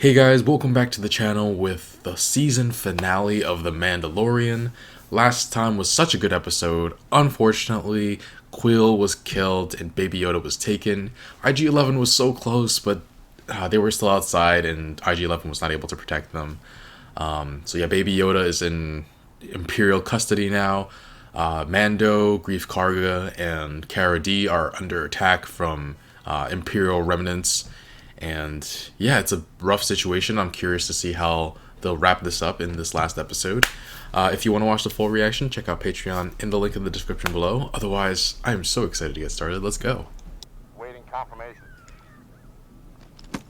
Hey guys, welcome back to the channel with the season finale of The Mandalorian. Last time was such a good episode. Unfortunately, Quill was killed and Baby Yoda was taken. IG-11 was so close, but they were still outside and IG-11 was not able to protect them. So yeah, Baby Yoda is in Imperial custody now. Mando, Grief Karga, and Cara D are under attack from Imperial remnants. And yeah, it's a rough situation. I'm curious to see how they'll wrap this up in this last episode. If you want to watch the full reaction, check out Patreon in the link in the description below. Otherwise, I am so excited to get started. Let's go. Waiting confirmation.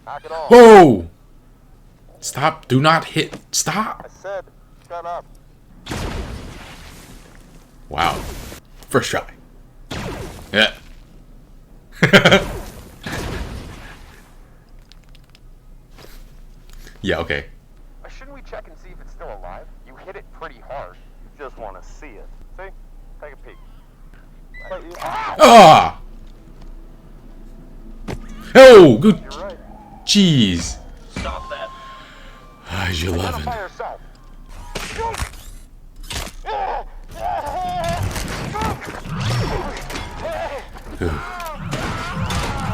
Knock it off. Whoa! Stop. Do not hit. Stop. I said, shut up. Wow. First try. Yeah. Yeah, okay. Shouldn't we check and see if it's still alive? You hit it pretty hard. You just want to see it. See? Take a peek. Ah! Oh, good. You're right. Jeez. Stop that. IG-11. Yourself.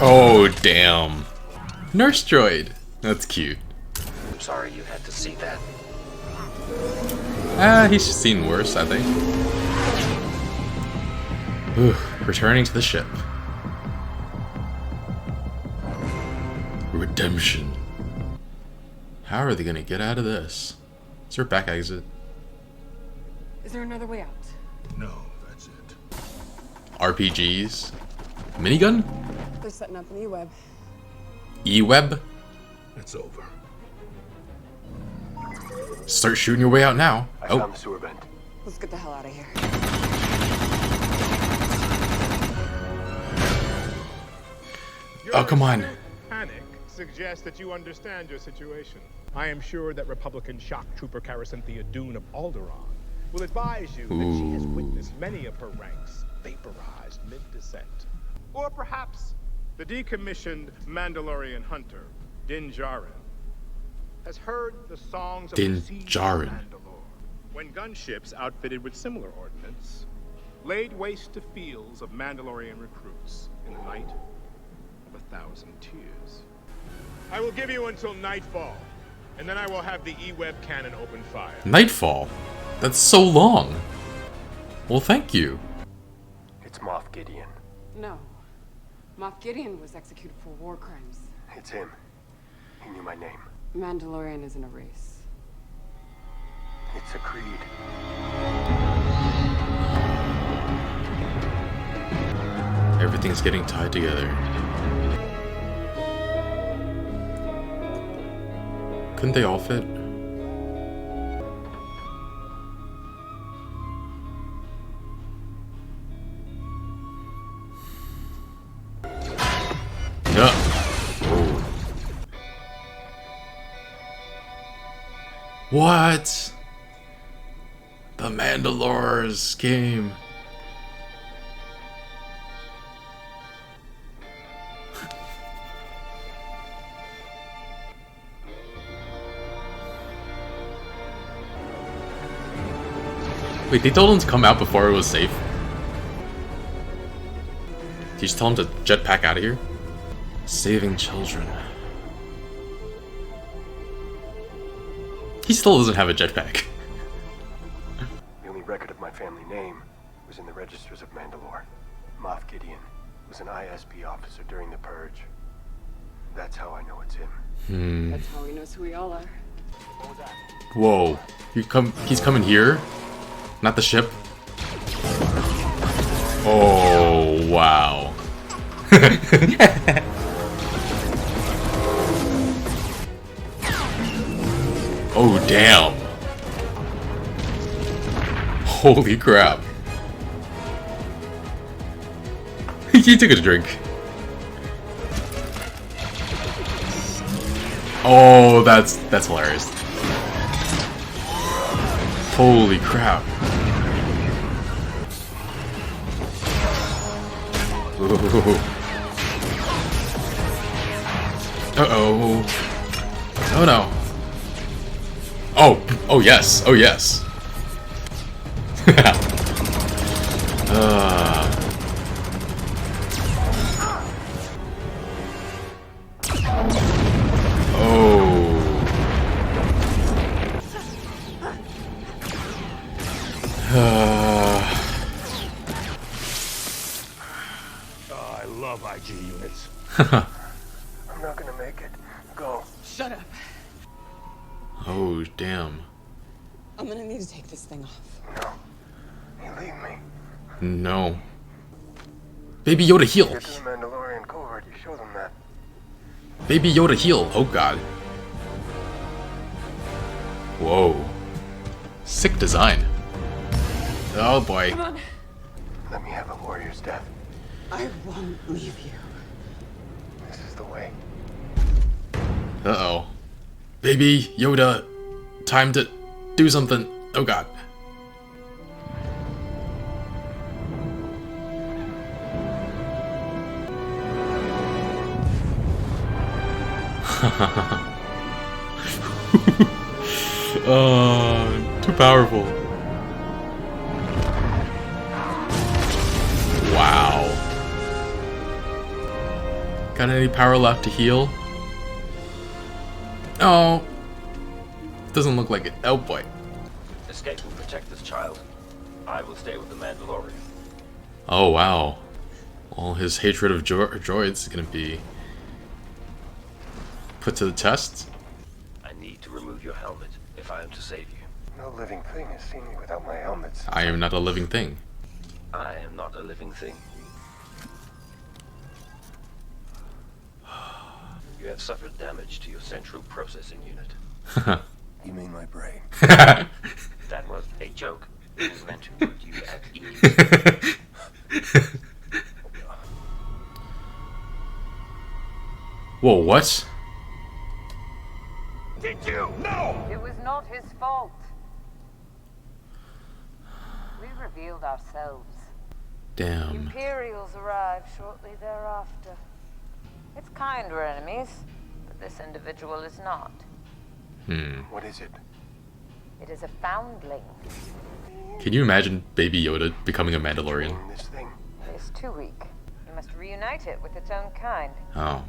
Oh, damn. Nurse droid. That's cute. I'm sorry you had to see that. He's seen worse, I think. Returning to the ship. Redemption. How are they gonna get out of this? Is there a back exit? Is there another way out? No, that's it. RPGs? Minigun? They're setting up an E-web. E-web? It's over. Start shooting your way out now. I Oh. found the sewer vent. Let's get the hell out of here. Oh, come on. Panic suggests that you understand your situation. I am sure that Republican shock trooper Caracinthia Dune of Alderaan will advise you that she has witnessed many of her ranks vaporized mid-descent. Or perhaps the decommissioned Mandalorian hunter, Din Djarin, has heard the songs of Din the siege of Djarin. Mandalore, when gunships outfitted with similar ordnance laid waste to fields of Mandalorian recruits in the night of 1,000 tears. I will give you until nightfall, and then I will have the E-web cannon open fire. Nightfall? That's so long. Well, thank you. It's Moff Gideon. No. Moff Gideon was executed for war crimes. It's him. He knew my name. Mandalorian isn't a race. It's a creed. Everything's getting tied together. Couldn't they all fit? Yeah. Oh. What? The Mandalores came. Wait, they told him to come out before it was safe? Did you just tell him to jetpack out of here? Saving children. He still doesn't have a jetpack. The only record of my family name was in the registers of Mandalore. Moff Gideon was an ISB officer during the Purge. That's how I know it's him. That's how he knows who we all are. What was that? Whoa. He's coming here? Not the ship? Oh, wow. Oh, damn. Holy crap. He took a drink. Oh, that's hilarious. Holy crap. Ooh. Uh-oh. Oh no. Oh, oh yes, oh yes. Oh, I love IG units. I'm not gonna make it. Go. Shut up. Oh, damn. I'm gonna need to take this thing off. No. You leave me. No. Baby Yoda heal. Get to the Mandalorian covert. You show them that. Baby Yoda heal. Oh god. Whoa. Sick design. Oh boy. Come on. Let me have a warrior's death. I won't leave you. This is the way. Uh-oh. Baby Yoda. Time to do something. Oh god. Too powerful. Wow. Got any power left to heal? Oh. Doesn't look like it. Oh boy. Escape and protect this child. I will stay with the Mandalorian. Oh wow. All his hatred of droids is gonna be put to the test. I need to remove your helmet if I am to save you. No living thing has seen me without my helmets. I am not a living thing. I am not a living thing. You have suffered damage to your central processing unit. You mean my brain? That was a joke. It was meant to put you at ease. Whoa, what? Did you? No! It was not his fault. We revealed ourselves. Damn. Imperials arrived shortly thereafter. It's kind we're enemies, but this individual is not. What is it? It is a foundling. Can you imagine Baby Yoda becoming a Mandalorian? This thing. It is too weak. You must reunite it with its own kind. Oh.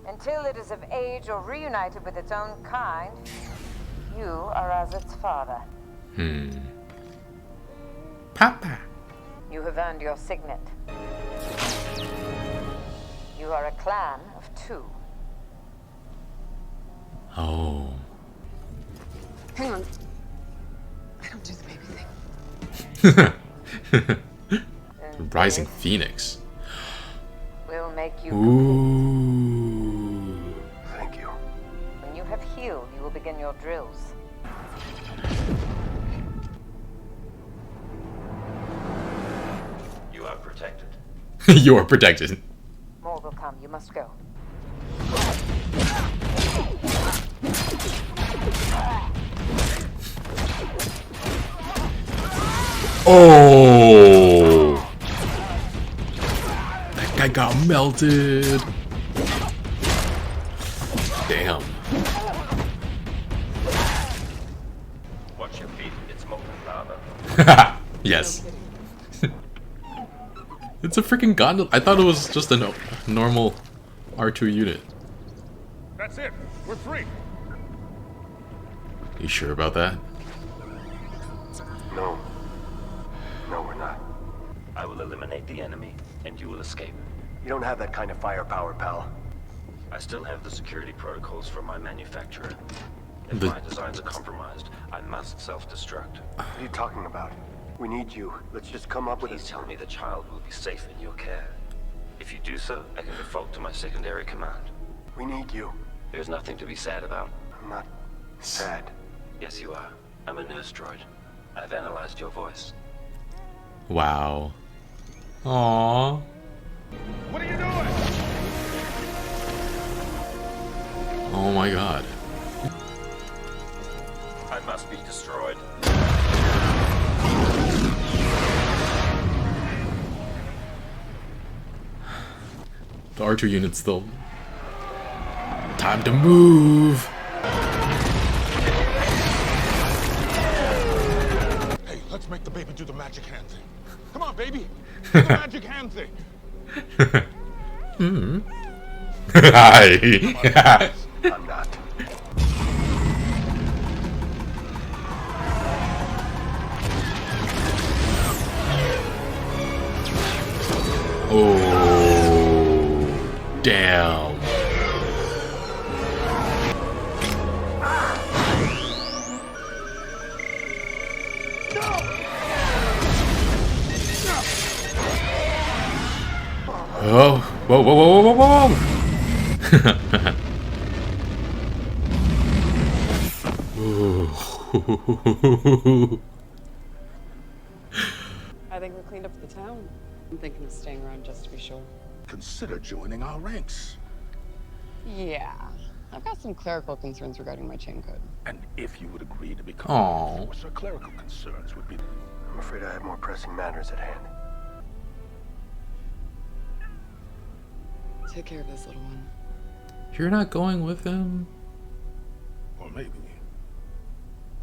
Until it is of age or reunited with its own kind, you are as its father. Papa. You have earned your signet. You are a clan of two. Oh. Hang on. I don't do the baby thing. And Rising this Phoenix. will make you Ooh. Thank you. When you have healed, you will begin your drills. You are protected. You are protected. More will come. You must go. Oh. That guy got melted. Damn. Watch your feet. It's molten lava. Yes. It's a freaking gondola. I thought it was just a normal R2 unit. That's it. We're free. You sure about that? No. No, we're not. I will eliminate the enemy, and you will escape. You don't have that kind of firepower, pal. I still have the security protocols from my manufacturer. If The- my designs are compromised, I must self-destruct. What are you talking about? We need you. Let's just come up with Please a... tell me the child will be safe in your care. If you do so, I can default to my secondary command. We need you. There's nothing to be sad about. I'm not sad. Yes, you are. I'm a nurse droid. I've analyzed your voice. Wow. Aww. What are you doing? Oh my god. I must be destroyed. The R2 unit's still... Time to move! the magic hand thing. Hi. I'm not. Oh, damn. Oh, whoa, whoa, whoa, whoa, whoa, whoa. Ooh. I think we cleaned up the town. I'm thinking of staying around just to be sure. Consider joining our ranks. Yeah. I've got some clerical concerns regarding my chain code. And if you would agree to become Aw. a force, our clerical concerns would be... I'm afraid I have more pressing matters at hand. Take care of this little one. You're not going with him? Or maybe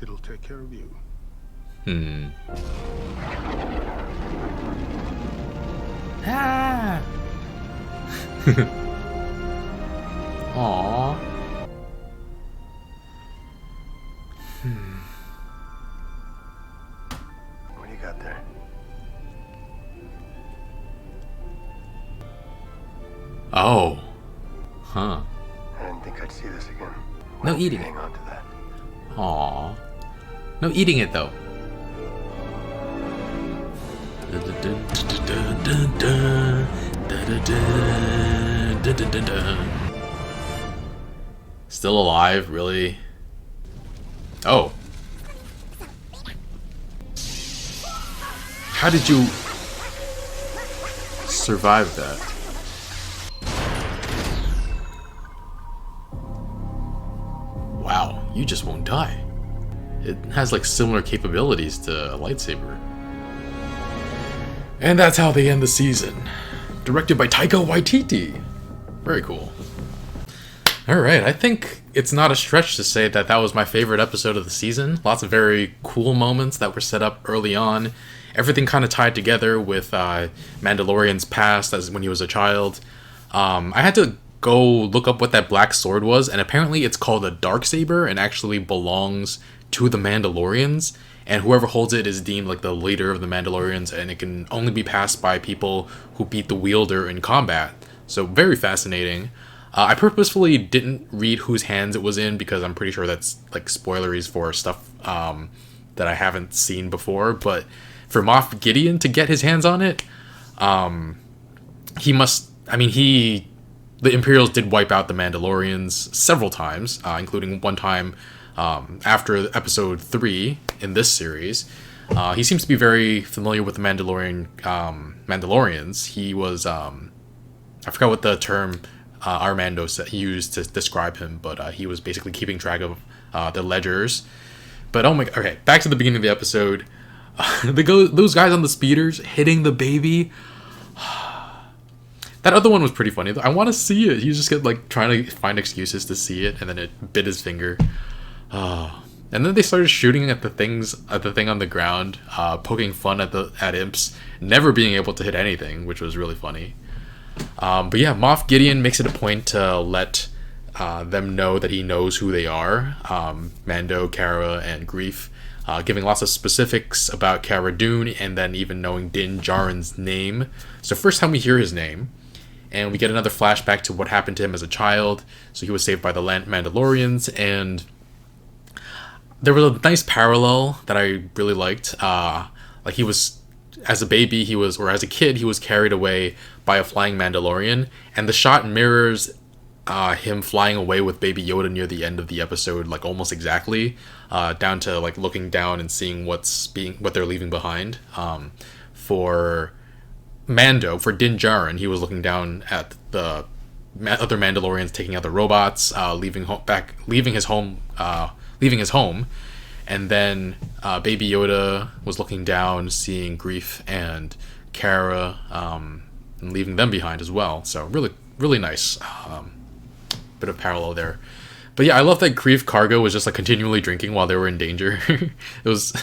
it'll take care of you. Ah. Aww. What do you got there? Oh. Huh. I didn't think I'd see this again. No Why don't you eating it. hang on to that. Aww. No eating it though. Still alive, really? Oh. How did you survive that? Wow, you just won't die. It has like similar capabilities to a lightsaber. And that's how they end the season. Directed by Taika Waititi. Very cool. Alright, I think it's not a stretch to say that that was my favorite episode of the season. Lots of very cool moments that were set up early on. Everything kind of tied together with Mandalorian's past as when he was a child. I had to go look up what that black sword was, and apparently it's called a Darksaber and actually belongs to the Mandalorians, and whoever holds it is deemed like the leader of the Mandalorians, and it can only be passed by people who beat the wielder in combat. So very fascinating. I purposefully didn't read whose hands it was in because I'm pretty sure that's like spoileries for stuff that I haven't seen before, but for Moff Gideon to get his hands on it, the Imperials did wipe out the Mandalorians several times, including one time after episode 3 in this series. He seems to be very familiar with the Mandalorians. He was, I forgot what the term Armando used to describe him, but he was basically keeping track of the ledgers. But oh my, okay, back to the beginning of the episode. Those guys on the speeders hitting the baby. That other one was pretty funny. I want to see it. He just kept like trying to find excuses to see it, and then it bit his finger. And then they started shooting at the thing on the ground, poking fun at imps, never being able to hit anything, which was really funny. But yeah, Moff Gideon makes it a point to let them know that he knows who they are. Mando, Cara, and Greef, giving lots of specifics about Cara Dune, and then even knowing Din Djarin's name. So first time we hear his name, and we get another flashback to what happened to him as a child. So he was saved by the Mandalorians, and there was a nice parallel that I really liked. Like he was, as a baby, or as a kid, he was carried away by a flying Mandalorian, and the shot mirrors him flying away with Baby Yoda near the end of the episode, like almost exactly, down to like looking down and seeing what they're leaving behind. For Mando, for Din Djarin, he was looking down at the other Mandalorians taking out the robots, leaving his home, and then Baby Yoda was looking down, seeing Greef and Cara, and leaving them behind as well. So really, really nice. Bit of parallel there. But yeah, I love that Greef Karga was just like continually drinking while they were in danger. It was,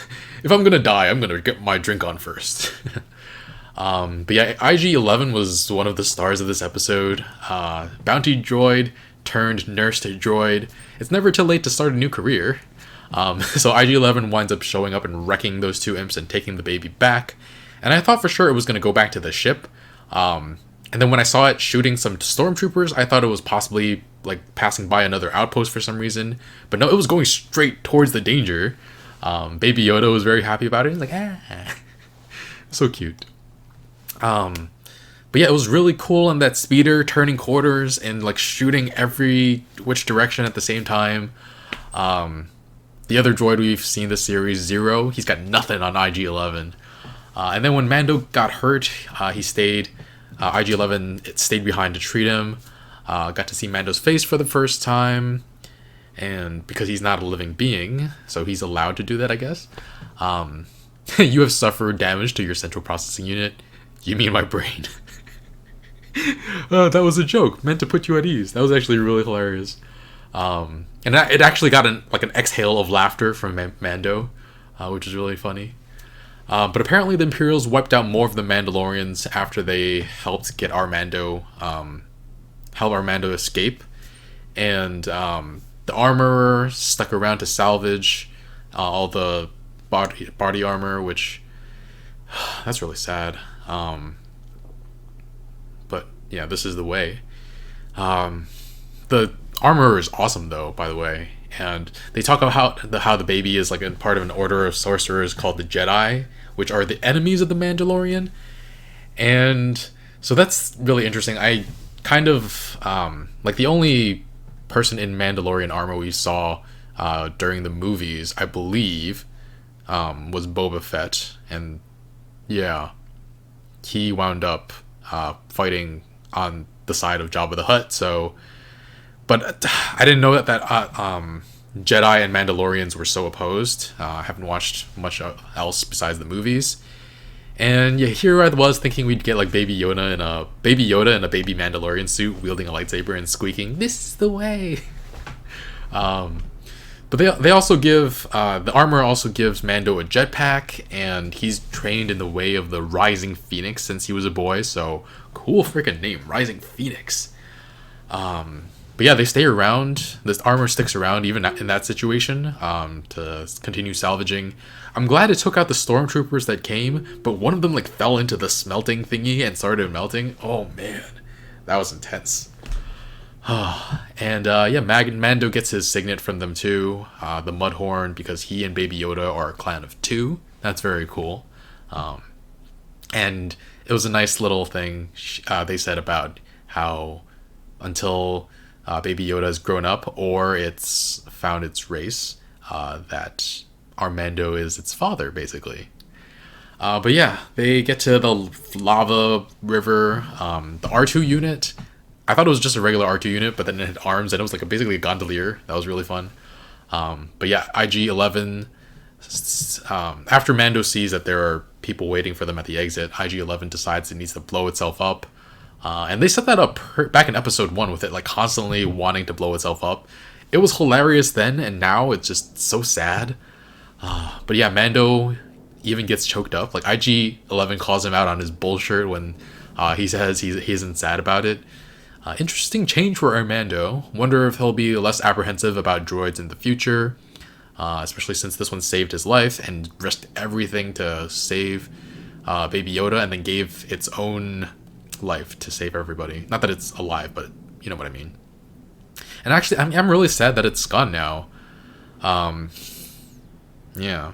if I'm gonna die, I'm gonna get my drink on first. But yeah, IG-11 was one of the stars of this episode. Bounty droid turned nurse to droid. It's never too late to start a new career. So IG-11 winds up showing up and wrecking those two imps and taking the baby back. And I thought for sure it was going to go back to the ship. And then when I saw it shooting some stormtroopers, I thought it was possibly like passing by another outpost for some reason. But no, it was going straight towards the danger. Baby Yoda was very happy about it. He's like, ah. So cute. But yeah, it was really cool on that speeder turning quarters and like shooting every which direction at the same time. The other droid we've seen this series, Zero, he's got nothing on IG-11. And then when Mando got hurt, he stayed. IG-11 it stayed behind to treat him. Got to see Mando's face for the first time. And because he's not a living being, so he's allowed to do that, I guess. You have suffered damage to your central processing unit. You mean my brain? That was a joke, meant to put you at ease. That was actually really hilarious. And it actually got an exhale of laughter from Mando, which is really funny. But apparently the Imperials wiped out more of the Mandalorians after they helped get Armando, help Armando escape. And the armorer stuck around to salvage all the body armor, which that's really sad. But yeah, this is the way. The armorer is awesome though, by the way, and they talk about how the baby is like a part of an order of sorcerers called the Jedi, which are the enemies of the Mandalorian. And so that's really interesting. I kind of like the only person in Mandalorian armor we saw during the movies, I believe, was Boba Fett, and yeah, he wound up fighting on the side of Jabba the Hutt. So, but I didn't know that Jedi and Mandalorians were so opposed. I haven't watched much else besides the movies. And yeah, here I was thinking we'd get like Baby Yoda in a Baby Mandalorian suit, wielding a lightsaber and squeaking, "This is the way." But they also give the armor also gives Mando a jetpack, and he's trained in the way of the Rising Phoenix since he was a boy. So cool freaking name, Rising Phoenix. But yeah, they stay around. This armor sticks around even in that situation to continue salvaging. I'm glad it took out the stormtroopers that came, but one of them like fell into the smelting thingy and started melting. Oh man, that was intense. And yeah, Mando gets his signet from them too, the Mudhorn, because he and Baby Yoda are a clan of two. That's very cool. And it was a nice little thing they said about how until Baby Yoda has grown up or it's found its race, that Armando is its father, basically. But yeah, they get to the lava river. The R2 unit, I thought it was just a regular R2 unit, but then it had arms and it was like basically a gondolier. That was really fun. But yeah, IG-11, after Mando sees that there are people waiting for them at the exit, IG-11 decides it needs to blow itself up. And they set that up back in episode 1 with it like constantly wanting to blow itself up. It was hilarious then, and now it's just so sad. But yeah, Mando even gets choked up. Like IG-11 calls him out on his bullshit when he says he isn't sad about it. Interesting change for Armando. Wonder if he'll be less apprehensive about droids in the future, especially since this one saved his life and risked everything to save Baby Yoda, and then gave its own life to save everybody. Not that it's alive, but you know what I mean. And actually, I'm really sad that it's gone now. Yeah,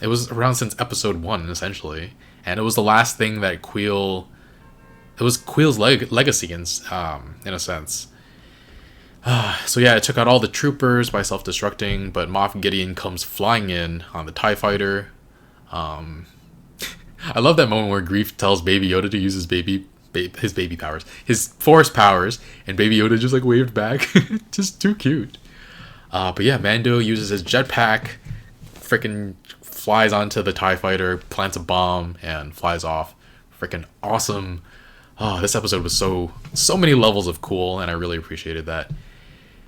it was around since episode 1 essentially, and it was the last thing that Queel. It was Queel's legacy in a sense. So yeah, it took out all the troopers by self-destructing, but Moff Gideon comes flying in on the TIE fighter. I love that moment where Greef tells Baby Yoda to use his baby powers, his force powers, and Baby Yoda just like waved back. Just too cute. But yeah, Mando uses his jetpack, freaking flies onto the TIE fighter, plants a bomb, and flies off. Freaking awesome. Oh, this episode was so many levels of cool, and I really appreciated that.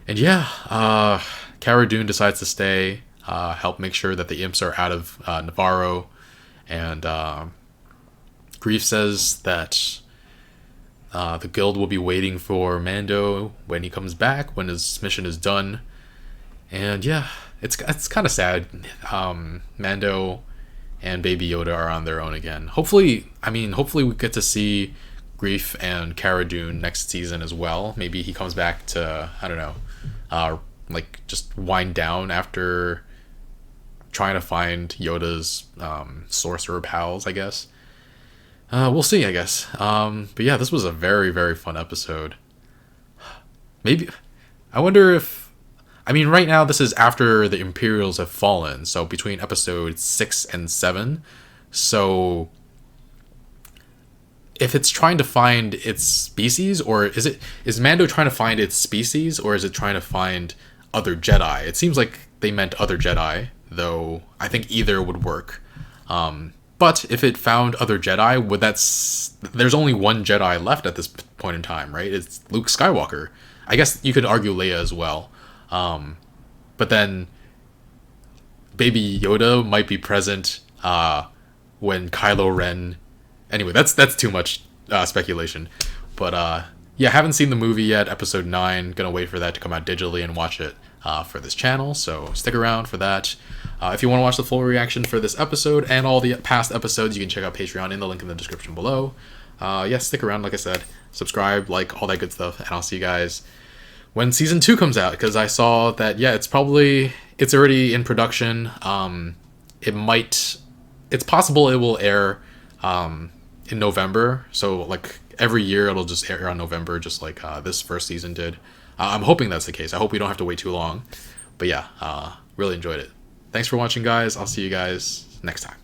And yeah, Cara Dune decides to stay, help make sure that the imps are out of Navarro, and Grief says that the guild will be waiting for Mando when he comes back, when his mission is done. And yeah, it's kind of sad. Mando and Baby Yoda are on their own again. Hopefully we get to see Grief and Cara Dune next season as well. Maybe he comes back to, I don't know, like just wind down after trying to find Yoda's sorcerer pals, I guess. We'll see, I guess. But yeah, this was a very, very fun episode. Maybe, I wonder if, I mean, right now this is after the Imperials have fallen, so between episodes 6 and 7. So if it's trying to find its species, or is Mando trying to find its species, or is it trying to find other Jedi? It seems like they meant other Jedi, though I think either would work. But if it found other Jedi, there's only one Jedi left at this point in time, right? It's Luke Skywalker. I guess you could argue Leia as well. But then Baby Yoda might be present when Kylo Ren... Anyway, that's too much speculation. But yeah, haven't seen the movie yet, episode 9. Gonna wait for that to come out digitally and watch it for this channel, so stick around for that. If you want to watch the full reaction for this episode and all the past episodes, you can check out Patreon in the link in the description below. Yeah, stick around, like I said. Subscribe, like, all that good stuff, and I'll see you guys when Season 2 comes out, because I saw that, yeah, it's already in production. It's possible it will air in November, so like every year it'll just air on November, just like this first season did. I'm hoping that's the case. I hope we don't have to wait too long. But yeah, really enjoyed it. Thanks for watching, guys. I'll see you guys next time.